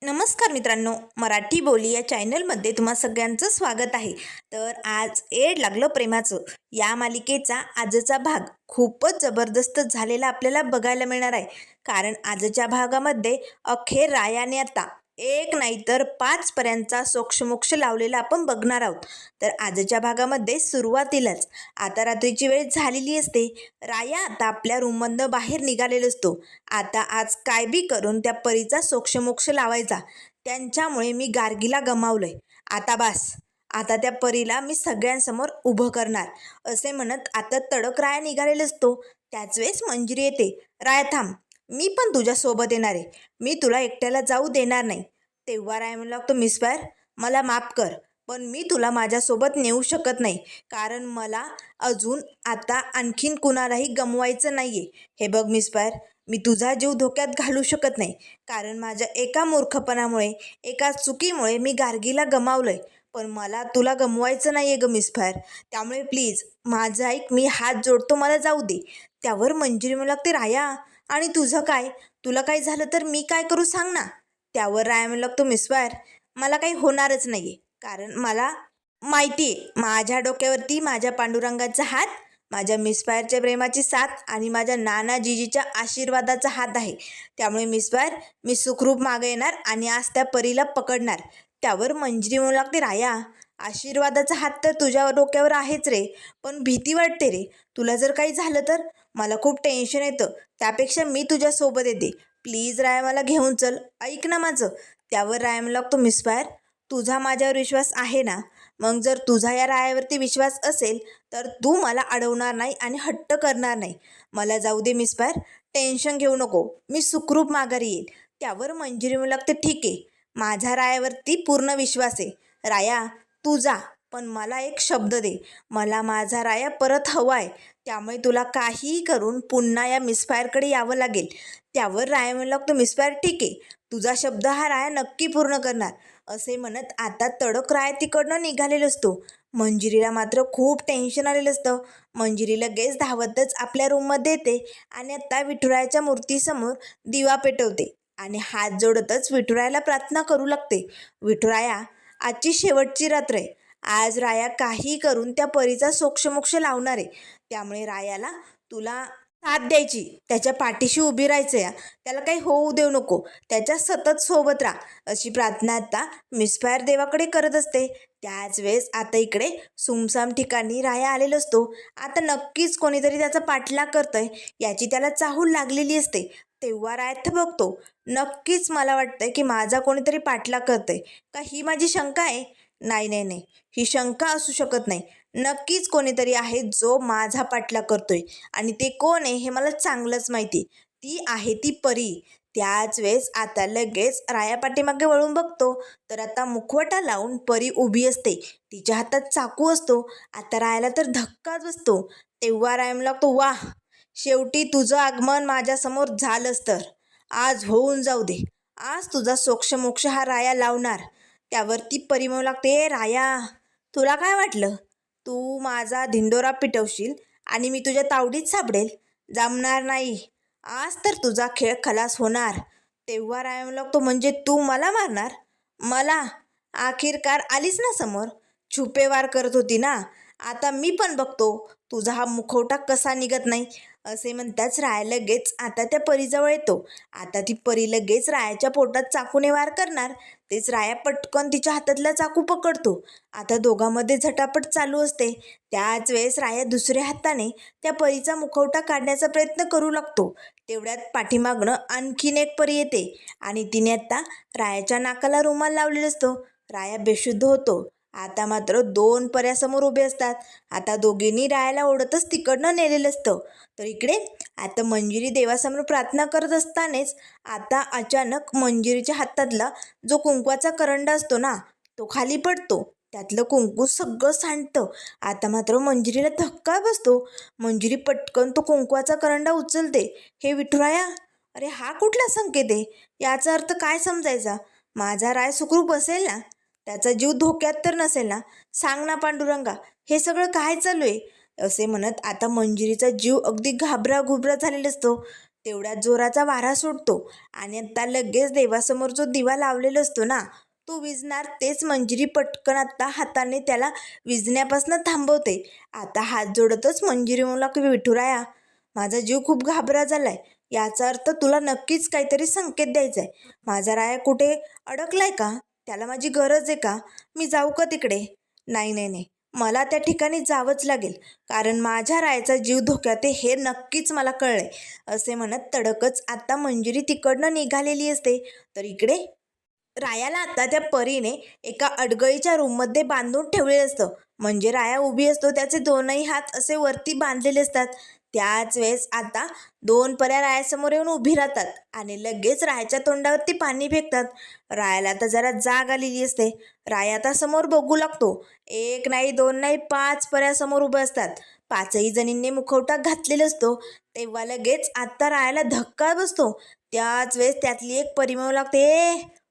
नमस्कार मित्रांनो, मराठी बोली या चॅनलमध्ये तुम्हा सगळ्यांचं स्वागत आहे. तर आज एड लागलं प्रेमाचं या मालिकेचा आजचा भाग खूपच जबरदस्त झालेला आपल्याला बघायला मिळणार आहे. कारण आजच्या भागामध्ये अखेर रायाने आता एक नाही तर 5 पर्यंतचा सोक्षमोक्ष लावलेला आपण बघणार आहोत. तर आजच्या भागामध्ये सुरुवातीलाच आता रात्रीची वेळ झालेली असते. राया आता आपल्या रूममधनं बाहेर निघालेला असतो. आता आज काय बी करून त्या परीचा सोक्षमोक्ष लावायचा. त्यांच्यामुळे मी गार्गीला गमावलंय. आता बास, आता त्या परीला मी सगळ्यांसमोर उभं करणार, असे म्हणत आता तडक राया निघालेला असतो. त्याच वेळेस मंजिरी येते. राया थांब, मी पण तुझ्यासोबत येणार आहे. मी तुला एकट्याला जाऊ देणार नाही. तेव्हा राय म्हणू लागतो, मिस्पर मला माफ कर, पण मी तुला माझ्यासोबत नेऊ शकत नाही. कारण मला अजून आता आणखीन कुणालाही गमवायचं नाही आहे. हे बघ मिस्पर, मी तुझा जीव धोक्यात घालू शकत नाही. कारण माझ्या एका मूर्खपणामुळे, एका चुकीमुळे मी गार्गीला गमावलंय. पण मला तुला गमवायचं नाही आहे ग मिस्पर. त्यामुळे प्लीज माझं ऐक, मी हात जोडतो, मला जाऊ दे. त्यावर मंजिरी म्हणू लागते, राया आणि तुझं काय? तुला काय झालं तर मी काय करू सांग ना. त्यावर राया म्हणू लागतो, मिस्पर मला काही होणारच नाही आहे. कारण मला माहिती आहे माझ्या डोक्यावरती माझ्या पांडुरंगाचा हात, माझ्या मिस्पायरच्या प्रेमाची साथ आणि माझ्या नाना जीजीच्या आशीर्वादाचा हात आहे. त्यामुळे मिस्पायर मी सुखरूप मागे येणार आणि आज त्या परीला पकडणार. त्यावर मंजिरी म्हणू लागते, राया आशीर्वादाचा हात तर तुझ्या डोक्यावर आहेच रे, पण भीती वाटते रे. तुला जर काही झालं तर मला खूप टेन्शन येतं. त्यापेक्षा मी तुझ्यासोबत येते. प्लीज राया मला घेऊन चल, ऐक ना माझं. त्यावर राया म्हणू लागतो, मिस्पायर तुझा माझ्यावर विश्वास आहे ना? मग जर तुझा या रायावरती विश्वास असेल तर तू मला अडवणार नाही आणि हट्ट करणार नाही. मला जाऊ दे मिस्पर, टेन्शन घेऊ नको, मी सुखरूप माघारी येईल. त्यावर मंजिरी म्हणू लागते, ठीक आहे, माझा रायावरती पूर्ण विश्वास आहे. राया तू जा, पण मला एक शब्द दे, मला माझा राया परत हवा आहे. त्यामुळे तुला काहीही करून पुन्हा या मिसफायरकडे यावं लागेल. त्यावर राया म्हणू लागतो, मिसफायर ठीक आहे, तुझा शब्द हा राया नक्की पूर्ण करणार, असे म्हणत आता तडक राया तिकडनं निघालेलं असतो. मंजिरीला मात्र खूप टेन्शन आलेलं असतं. मंजिरी लगेच धावतच आपल्या रूममध्ये येते आणि आता विठुरायाच्या मूर्तीसमोर दिवा पेटवते आणि हात जोडतच विठुरायाला प्रार्थना करू लागते. विठुराया आजची शेवटची रात्र आहे. आज राया काही करून त्या परीचा सोक्षमोक्ष लावणार आहे. त्यामुळे रायाला तुला साथ द्यायची, त्याच्या पाठीशी उभी राहायचं या, त्याला काही होऊ देऊ नको, त्याच्या सतत सोबत राहा, अशी प्रार्थना आता मिसफायर देवाकडे करत असते. त्याच वेळेस आता इकडे सुमसाम ठिकाणी राया आलेला असतो. आता नक्कीच कोणीतरी त्याचा पाठलाग करतंय याची त्याला चाहूल लागलेली असते. तेव्हा राया बघतो, नक्कीच मला वाटतंय की माझा कोणीतरी पाठलाग करतंय का, ही माझी शंका आहे. नाही नाही नाही, ही शंका असू शकत नाही. नक्कीच कोणीतरी आहे जो माझा पाठलाग करतोय आणि ते कोण आहे हे मला चांगलंच माहिती. ती आहे ती परी. त्याच वेळेस आता लगेच राया पाठीमागे वळून बघतो तर आता मुखवटा लावून परी उभी असते. तिच्या हातात चाकू असतो. आता रायाला तर धक्काच बसतो. तेव्हा राया म्हणू लागतो, वाह, शेवटी तुझं आगमन माझ्यासमोर झालंच तर आज होऊन जाऊ दे. आज तुझा सोक्षमोक्ष हा राया लावणार. त्यावरती परी म्हणू लागते, राया तुला काय वाटलं तू माझा धिंडोरा पिटवशील आणि मी तुझ्या तावडीत सापडेल? जमणार नाही. आज तर तुझा खेळ खलास होणार. तेव्हा राया म्हणू लागतो, म्हणजे तू मला मारणार? मला? आखिरकार आलीच ना समोर. छुपेवार करत होती ना. आता मी पण बघतो तुझा हा मुखवटा कसा निघत नाही. असे म्हणताच राया लगेच आता त्या परीजवळ येतो. आता ती परी लगेच रायाच्या पोटात चाकूने वार करणार. तेच राया पटकन तिच्या हातातला चाकू पकडतो. आता दोघांमध्ये झटापट चालू असते. त्याच वेळेस राया दुसऱ्या हाताने त्या परीचा मुखवटा काढण्याचा प्रयत्न करू लागतो. तेवढ्यात पाठीमागणं आणखीन एक परी येते आणि तिने आता रायाच्या नाकाला रुमाल लावलेला असतो. राया बेशुद्ध होतो. आता मात्र 2 पर्यासमोर उभे असतात. आता दोघींनी रायाला ओढतच तिकडनं नेलेलं असतं. तर इकडे आता मंजिरी देवासमोर प्रार्थना करत असतानाच आता अचानक मंजिरीच्या हातातला जो कुंकवाचा करंडा असतो ना, तो खाली पडतो. त्यातलं कुंकू सगळं सांडतं. आता मात्र मंजिरीला धक्का बसतो. मंजिरी पटकन तो कुंकवाचा करंडा उचलते. हे विठुराया, अरे हा कुठला संकेत आहे? याचा अर्थ काय समजायचा? माझा राय सुखरूप असेल ना? त्याचा जीव धोक्यात तर नसेल ना? सांग ना पांडुरंगा, हे सगळं काय चालू आहे? असे म्हणत आता मंजिरीचा जीव अगदी घाबरा घुबरा झालेला असतो. तेवढ्यात जोराचा वारा सुटतो आणि आता लगेच देवासमोर जो दिवा लावलेला असतो ना तो विझणार. तेच मंजिरी पटकन आता हाताने त्याला विझण्यापासून थांबवते. आता हात जोडतच मंजिरी म्हणू लागते, विठुराया माझा जीव खूप घाबरा झालाय. याचा अर्थ तुला नक्कीच काहीतरी संकेत द्यायचा आहे. माझा राया कुठे अडकलाय का? त्याला माझी गरज आहे का? मी जाऊ का तिकडे? नाही नाही नाही, मला त्या ठिकाणी जावंच लागेल, कारण माझ्या रायाचा जीव धोक्यात आहे हे नक्कीच मला कळलंय. असे म्हणत तडकच आता मंजिरी तिकडनं निघालेली असते. तर इकडे रायाला आता त्या परीने एका अडगळीच्या रूममध्ये बांधून ठेवलेलं असतं. म्हणजे राया उभी असतो, त्याचे दोनही हात असे वरती बांधलेले असतात. त्याच वेळेस आता दोन पऱ्या रायासमोर येऊन उभी राहतात आणि लगेच रायाच्या तोंडावरती पाणी फेकतात. रायाला आता जरा जाग आलेली असते. राया आता समोर बघू लागतो. एक नाही, दोन नाही, 5 पऱ्या समोर उभ्या असतात. 5ही जणींनी मुखवटा घातलेला असतो. तेव्हा लगेच आता रायाला धक्का बसतो. त्याच वेळेस त्यातली एक परी म्हणू लागते,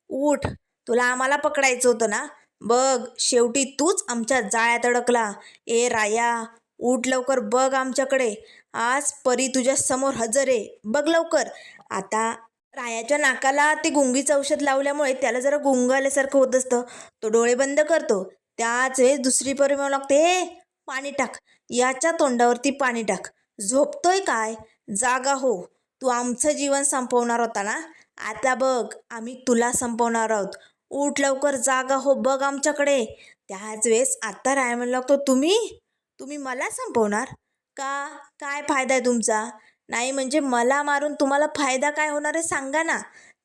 उठ, तुला आम्हाला पकडायचं होतं ना? बघ, शेवटी तूच आमच्या जाळ्यात अडकला. ए राया, उठ लवकर, बघ आमच्याकडे. आज परी तुझ्या समोर हजर आहे, बघ लवकर. आता रायाच्या नाकाला ते गुंगीचं औषध लावल्यामुळे त्याला जरा गुंग आल्यासारखं होत असतं. तो डोळे बंद करतो. त्याच वेळेस दुसरी परी म्हणू लागते, पाणी टाक, याच्या तोंडावरती पाणी टाक. झोपतोय काय? जागा हो. तू आमचं जीवन संपवणार होता ना? आता बघ, आम्ही तुला संपवणार आहोत. उठ लवकर, जागा हो, बघ आमच्याकडे. त्याच वेळेस आता राया म्हणू लागतो, तुम्ही तुम्ही मला संपवणार का? काय फायदा आहे तुमचा? नाही म्हणजे मला मारून तुम्हाला फायदा काय होणार आहे सांगा ना.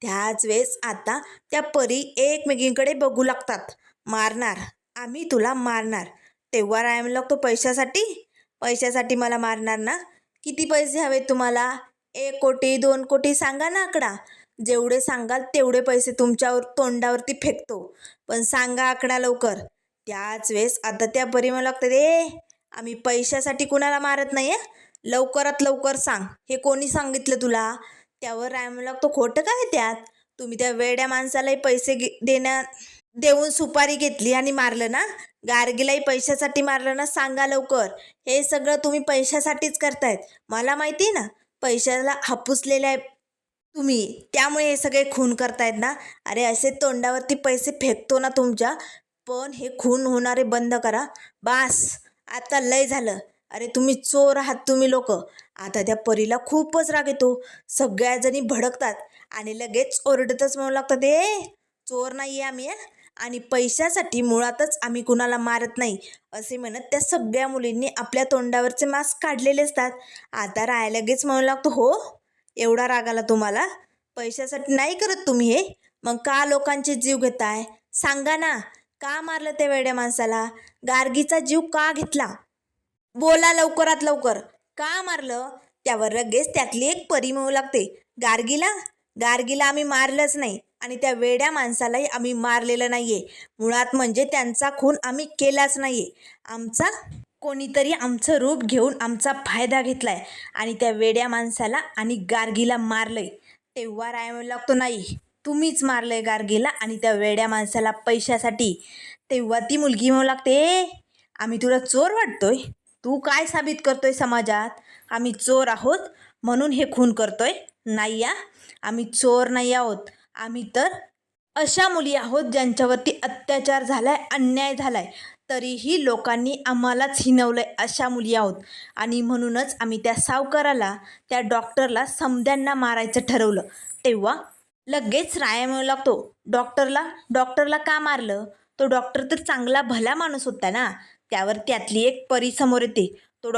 त्याच वेळेस आता त्या परी एकमेकींकडे बघू लागतात. मारणार, आम्ही तुला मारणार. तेव्हा राया म्हणू लागतो, पैशासाठी? पैशासाठी मला मारणार ना? किती पैसे हवेत तुम्हाला? 1 कोटी, 2 कोटी, सांगा ना आकडा. जेवढे सांगाल तेवढे पैसे तुमच्यावर तोंडावरती फेकतो, पण सांगा आकडा लवकर. त्याच वेळेस आता त्या परी म्हणू लागतात, आम्ही पैशासाठी कुणाला मारत नाही आहे, लवकरात लवकर सांग, हे कोणी सांगितलं तुला? त्यावर राय म्हणू लागतो, खोटं काय त्यात? तुम्ही त्या वेड्या माणसालाही पैसे देऊन सुपारी घेतली आणि मारलं ना? गार्गीलाही पैशासाठी मारलं ना? सांगा लवकर. हे सगळं तुम्ही पैशासाठीच करतायत, मला माहिती ना. पैशाला हापूसलेले आहे तुम्ही, त्यामुळे हे सगळे खून करतायत ना. अरे असे तोंडावरती पैसे फेकतो ना तुमच्या, पण हे खून होणारे बंद करा. बास, आता लय झालं. अरे तुम्ही चोर आहात तुम्ही लोक. आता त्या परीला खूपच राग येतो. सगळ्या जणी भडकतात आणि लगेच ओरडतच म्हणू लागतात, चोर नाही आहे आम्ही, आणि पैशासाठी मुळातच आम्ही कुणाला मारत नाही, असे म्हणत त्या सगळ्या मुलींनी आपल्या तोंडावरचे मास्क काढलेले असतात. आता राय लगेच म्हणू लागतो, हो, एवढा राग आला तुम्हाला? पैशासाठी नाही करत तुम्ही हे, मग का लोकांचे जीव घेताय? सांगा ना, का मारलं त्या वेड्या माणसाला? गार्गीचा जीव का घेतला? बोला लवकरात लवकर, का मारलं? त्यावर लगेच त्यातली एक परी म्हणू लागते, गार्गीला गार्गीला आम्ही मारलंच नाही आणि त्या वेड्या माणसालाही आम्ही मारलेलं नाहीये. मुळात म्हणजे त्यांचा खून आम्ही केलाच नाहीये. आमचा कोणीतरी आमचं रूप घेऊन आमचा फायदा घेतलाय आणि त्या वेड्या माणसाला आणि गार्गीला मारलंय. तेव्हा राय म्हणू लागतो, नाही, तुम्हीच मारलंय गार्गीला आणि त्या वेड्या माणसाला पैशासाठी. तेव्हा ती मुलगी म्हणू लागते, आम्ही तुला चोर वाटतोय? तू काय साबित करतोय समाजात? आम्ही चोर आहोत म्हणून हे खून करतोय? नाही या, आम्ही चोर नाही आहोत. आम्ही तर अशा मुली आहोत ज्यांच्यावरती अत्याचार झालाय, अन्याय झालाय, तरीही लोकांनी आम्हालाच हिणवलंय, अशा मुली आहोत. आणि म्हणूनच आम्ही त्या सावकाराला, त्या डॉक्टरला, समद्यांना मारायचं ठरवलं. तेव्हा लगेच राया म्हणू लागतो, डॉक्टरला का मारलं? तो डॉक्टर तर चांगला भला माणूस होता ना. त्यावर त्यातली एक परी समोर येते, तो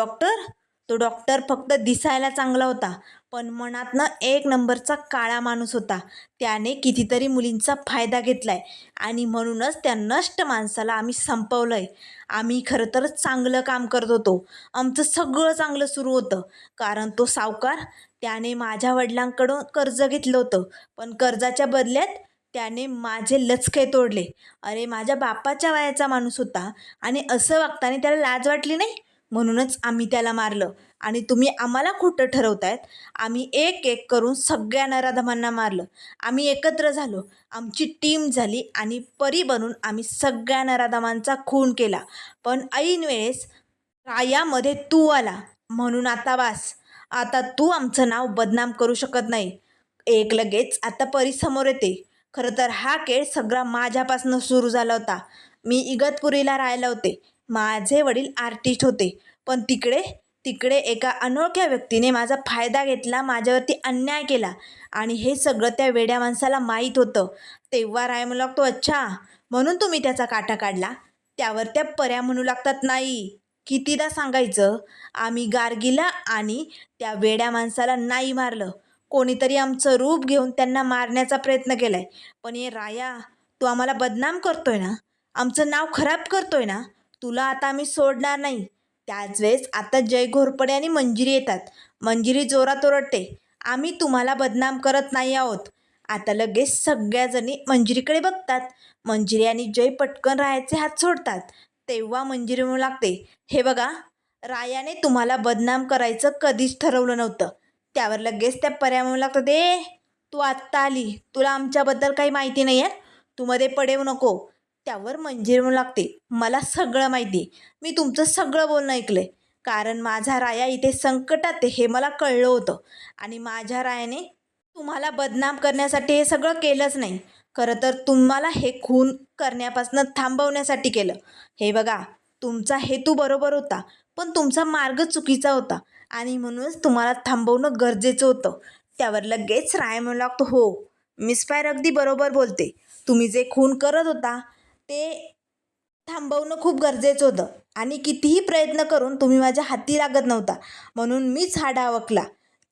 डॉक्टर फक्त दिसायला चांगला होता, पण मनातनं 1 नंबरचा काळा माणूस होता. त्याने कितीतरी मुलींचा फायदा घेतलाय आणि म्हणूनच त्या नष्ट माणसाला आम्ही संपवलंय. आम्ही खरं तर चांगलं काम करत होतो, आमचं सगळं चांगलं सुरू होतं, कारण तो सावकार, त्याने माझ्या वडिलांकडून कर्ज घेतलं होतं, पण कर्जाच्या बदल्यात त्याने माझे लचके तोडले. अरे माझ्या बापाच्या वयाचा माणूस होता आणि असं वागताना त्याला लाज वाटली नाही, म्हणूनच आम्ही त्याला मारलं. आणि तुम्ही आम्हाला खोटं ठरवतायत. आम्ही एक एक करून सगळ्या नराधमांना मारलं. आम्ही एकत्र झालो, आमची टीम झाली आणि परी बनून आम्ही सगळ्या नराधमांचा खून केला. पण ऐन वेळेस रायामध्ये तू आला, म्हणून आता वास. आता तू आमचं नाव बदनाम करू शकत नाही. एक लगेच आता परी समोर येते. खरं तर हा खेळ सगळा माझ्यापासून सुरू झाला होता. मी इगतपुरीला राहायला होते. माझे वडील आर्टिस्ट होते. पण तिकडे तिकडे एका अनोळख्या व्यक्तीने माझा फायदा घेतला, माझ्यावरती अन्याय केला आणि हे सगळं त्या वेड्या माणसाला माहीत होतं. तेव्हा राय म्हणू लागतो, अच्छा म्हणून तुम्ही त्याचा काटा काढला. त्यावर त्या पऱ्या म्हणू लागतात, नाही, कितीदा सांगायचं, आम्ही गार्गीला आणि त्या वेड्या माणसाला नाही मारलं. कोणीतरी आमचं रूप घेऊन त्यांना मारण्याचा प्रयत्न केलाय. पण हे राया, तू आम्हाला बदनाम करतोय ना, आमचं नाव खराब करतोय ना, तुला आता आम्ही सोडणार नाही. त्याच वेळेस आता जय घोरपडे आणि मंजिरी येतात. मंजिरी जोरात ओरडते, आम्ही तुम्हाला बदनाम करत नाही आहोत. आता लगेच सगळ्याजणी मंजिरीकडे बघतात. मंजिरी आणि जय पटकन रायाचे हात सोडतात. तेव्हा मंजिरी म्हणू लागते, हे बघा, रायाने तुम्हाला बदनाम करायचं कधीच ठरवलं नव्हतं. त्यावर लगेच त्या पर्या म्हणू लागतात, तू आत्ता आली, तुला आमच्याबद्दल काही माहिती नाही आहे, तू मध्ये पडेव नको. त्यावर मंजिरी म्हणू लागते, मला सगळं माहिती, मी तुमचं सगळं बोलणं ऐकलं आहे. कारण माझा राया इथे संकटात आहे हे मला कळलं होतं आणि माझ्या रायाने तुम्हाला बदनाम करण्यासाठी हे सगळं केलंच नाही. खरं तर तुम्हाला हे खून करण्यापासून थांबवण्यासाठी केलं. हे बघा, तुमचा हेतू बरोबर होता, पण तुमचा मार्ग चुकीचा होता आणि म्हणूनच तुम्हाला थांबवणं गरजेचं होतं. त्यावर लगेच राय म्हणू लागतो, हो, मिस फायर अगदी बरोबर बोलते. तुम्ही जे खून करत होता ते थांबवणं खूप गरजेचं होतं आणि कितीही प्रयत्न करून तुम्ही माझ्या हाती लागत नव्हता, म्हणून मीच हा डाव आखला.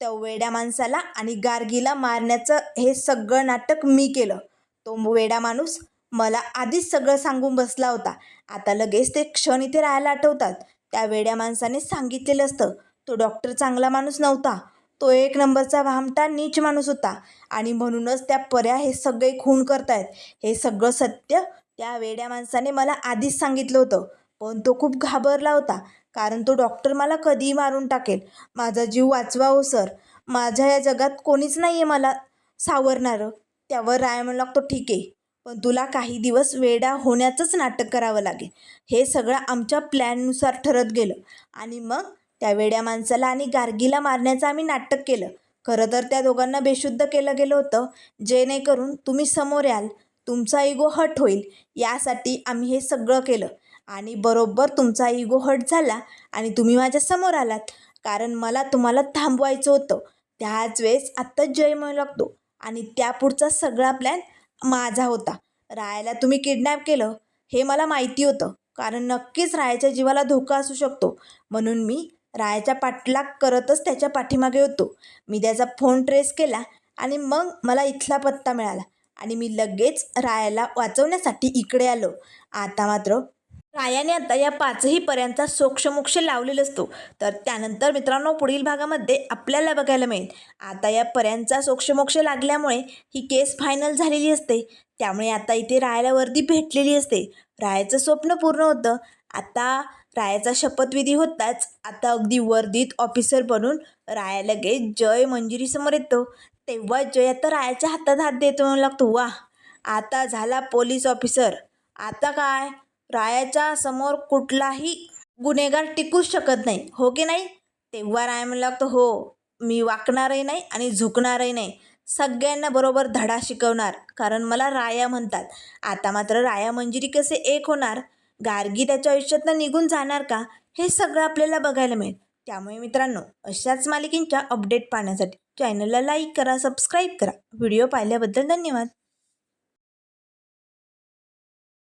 त्या वेड्या माणसाला आणि गार्गीला मारण्याचं हे सगळं नाटक मी केलं. तो वेडा माणूस मला आधीच सगळं सांगून बसला होता. आता लगेच ते क्षण इथे राहायला आठवतात. त्या वेड्या माणसाने सांगितलेलं असतं, तो डॉक्टर चांगला माणूस नव्हता, तो एक नंबरचा भामटा नीच माणूस होता आणि म्हणूनच त्या पर्या हे सगळे खून करतायत. हे सगळं सत्य त्या वेड्या माणसाने मला आधीच सांगितलं होतं. पण तो खूप घाबरला होता, कारण तो डॉक्टर मला कधीही मारून टाकेल. माझा जीव वाचवा हो सर, माझ्या या जगात कोणीच नाही आहे मला सावरणारं. त्यावर राय म्हणू लागतो, ठीक आहे, पण तुला काही दिवस वेडा होण्याचंच नाटक करावं लागेल. हे सगळं आमच्या प्लॅननुसार ठरत गेलं आणि मग त्या वेड्या माणसाला आणि गार्गीला मारण्याचं आम्ही नाटक केलं. खरं तर त्या दोघांना बेशुद्ध केलं गेलं होतं, जेणेकरून तुम्ही समोर याल, तुमचा इगो हट होईल, यासाठी आम्ही हे सगळं केलं. आणि बरोबर तुमचा इगो हट झाला आणि तुम्ही माझ्या समोर आलात, कारण मला तुम्हाला थांबवायचं होतं. त्याच वेळेस आत्ता जय म्हणू लागतो, आणि त्यापुढचा सगळा प्लॅन माझा होता. रायाला तुम्ही किडनॅप केलं हे मला माहिती होतं, कारण नक्कीच रायाच्या जीवाला धोका असू शकतो. म्हणून मी रायाच्या पाठलाग करतच त्याच्या पाठीमागे होतो. मी त्याचा फोन ट्रेस केला आणि मग मला इथला पत्ता मिळाला आणि मी लगेच रायाला वाचवण्यासाठी इकडे आलो. आता मात्र रायाने आता या पाचही पर्यांचा सोक्षमोक्ष लावलेला असतो. तर त्यानंतर मित्रांनो, पुढील भागामध्ये आपल्याला बघायला मिळेल, आता या पर्यांचा सोक्षमोक्ष लागल्यामुळे ही केस फायनल झालेली असते. त्यामुळे आता इथे रायाला वर्दी भेटलेली असते. रायाचं स्वप्न पूर्ण होतं. आता रायाचा शपथविधी होताच आता अगदी वर्दीत ऑफिसर बनून राया लगेच जय मंजिरीसमोर येतो. तेव्हा जय आता रायाच्या हातात हात देतो, म्हणू लागतो, वा, आता झाला पोलीस ऑफिसर. आता काय, रायाच्या समोर कुठलाही गुन्हेगार टिकूच शकत नाही, हो की नाही? तेव्हा राय म्हणू लागतो, हो, मी वाकणारही नाही आणि झुकणारही नाही, सगळ्यांना बरोबर धडा शिकवणार, कारण मला राया म्हणतात. आता मात्र राया मंजिरी कसे एक होणार, गार्गी त्याच्या आयुष्यातनं निघून जाणार का, हे सगळं आपल्याला बघायला मिळेल. त्यामुळे मित्रांनो, अशाच मालिकेंच्या अपडेट पाहण्यासाठी चॅनलला लाईक करा, सबस्क्राईब करा. व्हिडिओ पाहिल्याबद्दल धन्यवाद.